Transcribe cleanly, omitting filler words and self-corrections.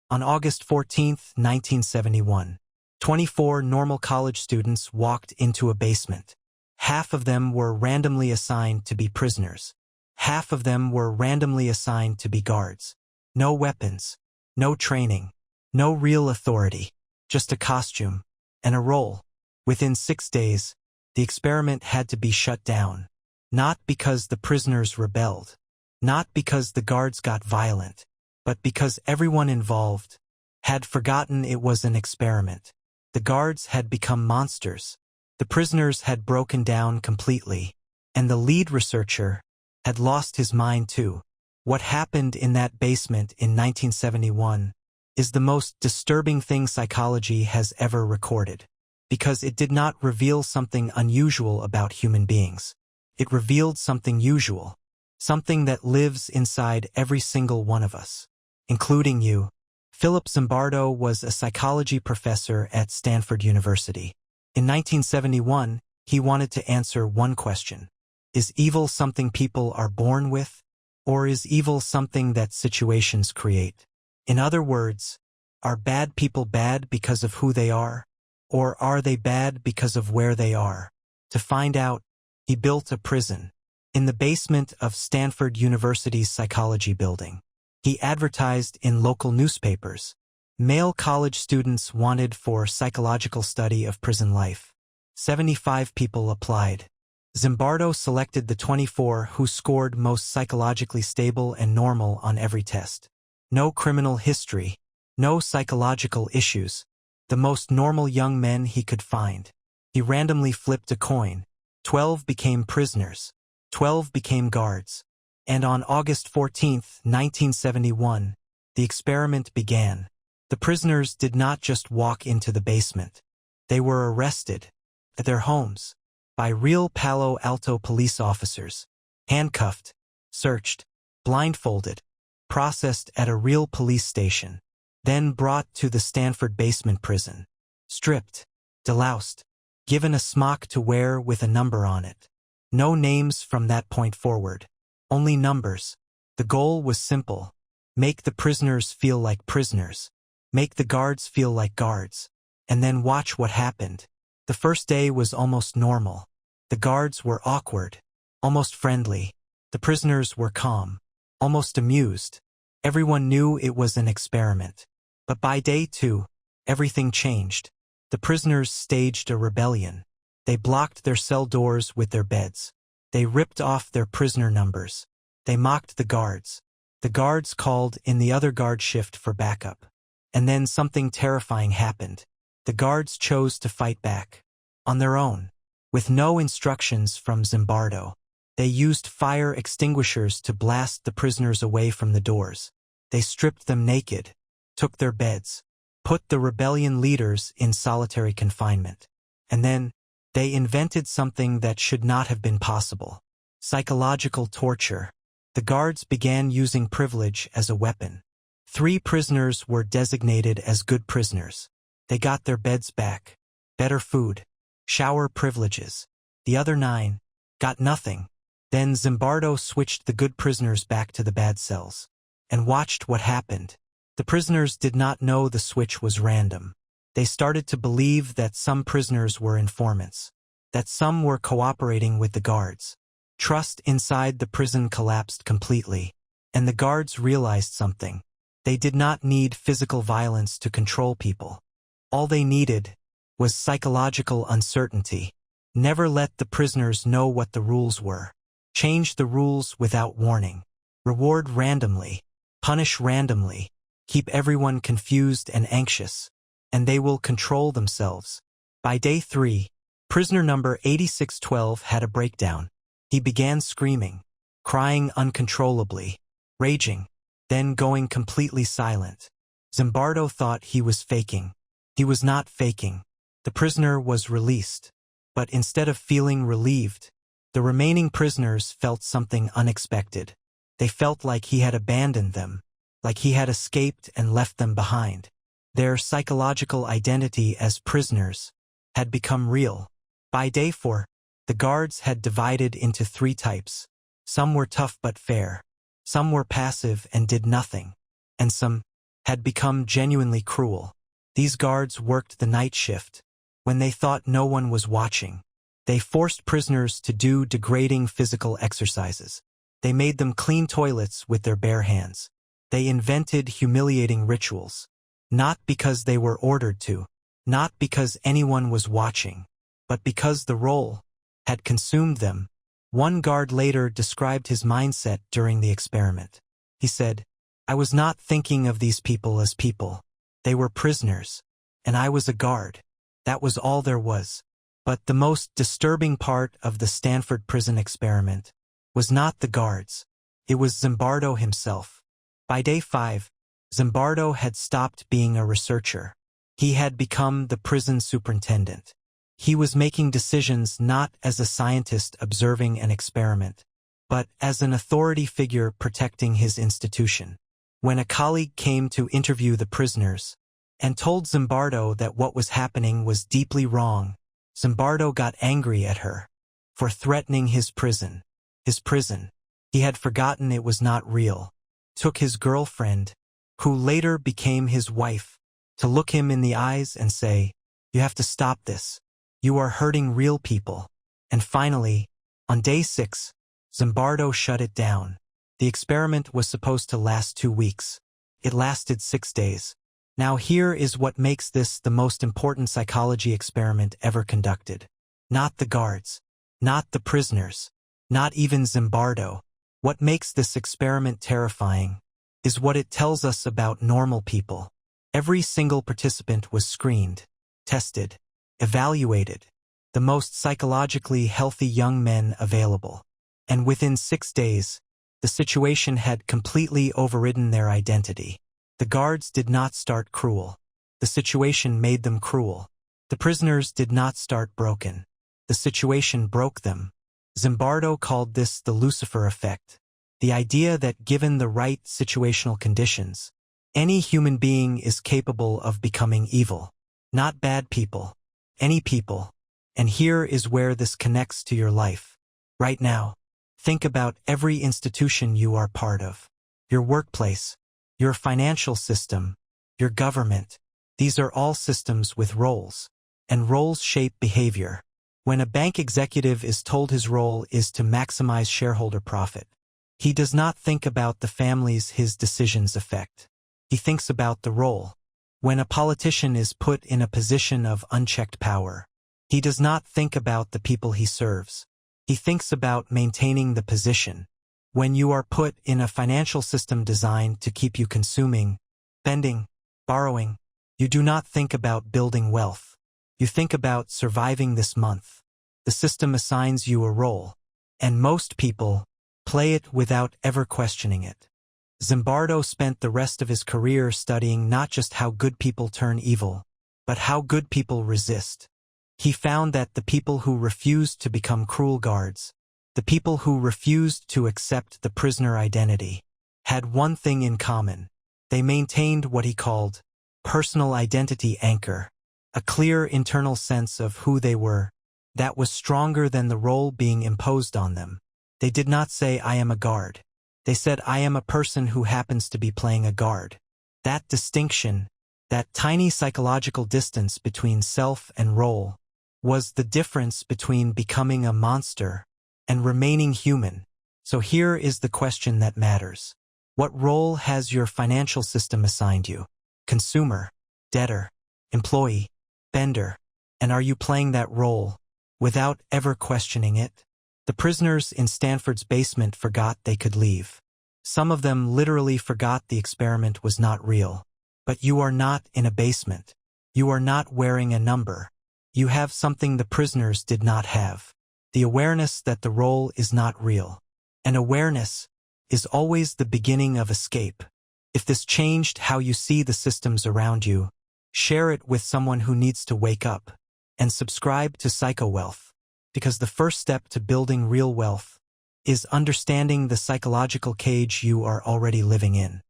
On August 14, 1971, 24 normal college students walked into a basement. Half of them were randomly assigned to be prisoners. Half of them were randomly assigned to be guards. No weapons, no training, no real authority, just a costume and a role. Within 6 days, the experiment had to be shut down. Not because the prisoners rebelled, not because the guards got violent, but because everyone involved had forgotten it was an experiment. The guards had become monsters. The prisoners had broken down completely, and the lead researcher had lost his mind too. What happened in that basement in 1971 is the most disturbing thing psychology has ever recorded, because it did not reveal something unusual about human beings. It revealed something usual, something that lives inside every single one of us, including you. Philip Zimbardo was a psychology professor at Stanford University. In 1971, he wanted to answer one question. Is evil something people are born with, or is evil something that situations create? In other words, are bad people bad because of who they are, or are they bad because of where they are? To find out, he built a prison in the basement of Stanford University's psychology building. He advertised in local newspapers. Male college students wanted for psychological study of prison life. 75 people applied. Zimbardo selected the 24 who scored most psychologically stable and normal on every test. No criminal history, no psychological issues, the most normal young men he could find. He randomly flipped a coin. 12 became prisoners. 12 became guards. And on August 14, 1971, the experiment began. The prisoners did not just walk into the basement. They were arrested at their homes by real Palo Alto police officers, handcuffed, searched, blindfolded, processed at a real police station, then brought to the Stanford basement prison, stripped, deloused, given a smock to wear with a number on it. No names from that point forward. Only numbers. The goal was simple. Make the prisoners feel like prisoners. Make the guards feel like guards. And then watch what happened. The first day was almost normal. The guards were awkward, almost friendly. The prisoners were calm, almost amused. Everyone knew it was an experiment. But by day 2, everything changed. The prisoners staged a rebellion. They blocked their cell doors with their beds. They ripped off their prisoner numbers. They mocked the guards. The guards called in the other guard shift for backup. And then something terrifying happened. The guards chose to fight back. On their own. With no instructions from Zimbardo. They used fire extinguishers to blast the prisoners away from the doors. They stripped them naked, took their beds, put the rebellion leaders in solitary confinement. And then, they invented something that should not have been possible. Psychological torture. The guards began using privilege as a weapon. 3 prisoners were designated as good prisoners. They got their beds back, better food, shower privileges. The other 9 got nothing. Then Zimbardo switched the good prisoners back to the bad cells and watched what happened. The prisoners did not know the switch was random. They started to believe that some prisoners were informants, that some were cooperating with the guards. Trust inside the prison collapsed completely, and the guards realized something. They did not need physical violence to control people. All they needed was psychological uncertainty. Never let the prisoners know what the rules were. Change the rules without warning. Reward randomly. Punish randomly. Keep everyone confused and anxious. And they will control themselves. By day 3, prisoner number 8612 had a breakdown. He began screaming, crying uncontrollably, raging, then going completely silent. Zimbardo thought he was faking. He was not faking. The prisoner was released. But instead of feeling relieved, the remaining prisoners felt something unexpected. They felt like he had abandoned them, like he had escaped and left them behind. Their psychological identity as prisoners had become real. By day 4, the guards had divided into 3 types. Some were tough but fair. Some were passive and did nothing. And some had become genuinely cruel. These guards worked the night shift. When they thought no one was watching, they forced prisoners to do degrading physical exercises. They made them clean toilets with their bare hands. They invented humiliating rituals. Not because they were ordered to, not because anyone was watching, but because the role had consumed them. One guard later described his mindset during the experiment. He said, "I was not thinking of these people as people. They were prisoners, and I was a guard. That was all there was." But the most disturbing part of the Stanford prison experiment was not the guards. It was Zimbardo himself. By day 5, Zimbardo had stopped being a researcher. He had become the prison superintendent. He was making decisions not as a scientist observing an experiment, but as an authority figure protecting his institution. When a colleague came to interview the prisoners and told Zimbardo that what was happening was deeply wrong, Zimbardo got angry at her for threatening his prison. His prison. He had forgotten it was not real. Took his girlfriend, who later became his wife, to look him in the eyes and say, "You have to stop this. You are hurting real people." And finally, on day 6, Zimbardo shut it down. The experiment was supposed to last 2 weeks. It lasted 6 days. Now here is what makes this the most important psychology experiment ever conducted. Not the guards, not the prisoners, not even Zimbardo. What makes this experiment terrifying is what it tells us about normal people. Every single participant was screened, tested, evaluated, the most psychologically healthy young men available. And within 6 days, the situation had completely overridden their identity. The guards did not start cruel. The situation made them cruel. The prisoners did not start broken. The situation broke them. Zimbardo called this the Lucifer Effect, the idea that given the right situational conditions, any human being is capable of becoming evil. Not bad people, any people. And here is where this connects to your life. Right now, think about every institution you are part of. Your workplace, your financial system, your government. These are all systems with roles, and roles shape behavior. When a bank executive is told his role is to maximize shareholder profit, he does not think about the families his decisions affect. He thinks about the role. When a politician is put in a position of unchecked power, he does not think about the people he serves. He thinks about maintaining the position. When you are put in a financial system designed to keep you consuming, spending, borrowing, you do not think about building wealth. You think about surviving this month. The system assigns you a role, and most people play it without ever questioning it. Zimbardo spent the rest of his career studying not just how good people turn evil, but how good people resist. He found that the people who refused to become cruel guards, the people who refused to accept the prisoner identity, had one thing in common. They maintained what he called personal identity anchor, a clear internal sense of who they were that was stronger than the role being imposed on them. They did not say, "I am a guard." They said, "I am a person who happens to be playing a guard." That distinction, that tiny psychological distance between self and role, was the difference between becoming a monster and remaining human. So here is the question that matters. What role has your financial system assigned you? Consumer, debtor, employee, bender. And are you playing that role without ever questioning it? The prisoners in Stanford's basement forgot they could leave. Some of them literally forgot the experiment was not real. But you are not in a basement. You are not wearing a number. You have something the prisoners did not have. The awareness that the role is not real. And awareness is always the beginning of escape. If this changed how you see the systems around you, share it with someone who needs to wake up. And subscribe to PsychoWealth, because the first step to building real wealth is understanding the psychological cage you are already living in.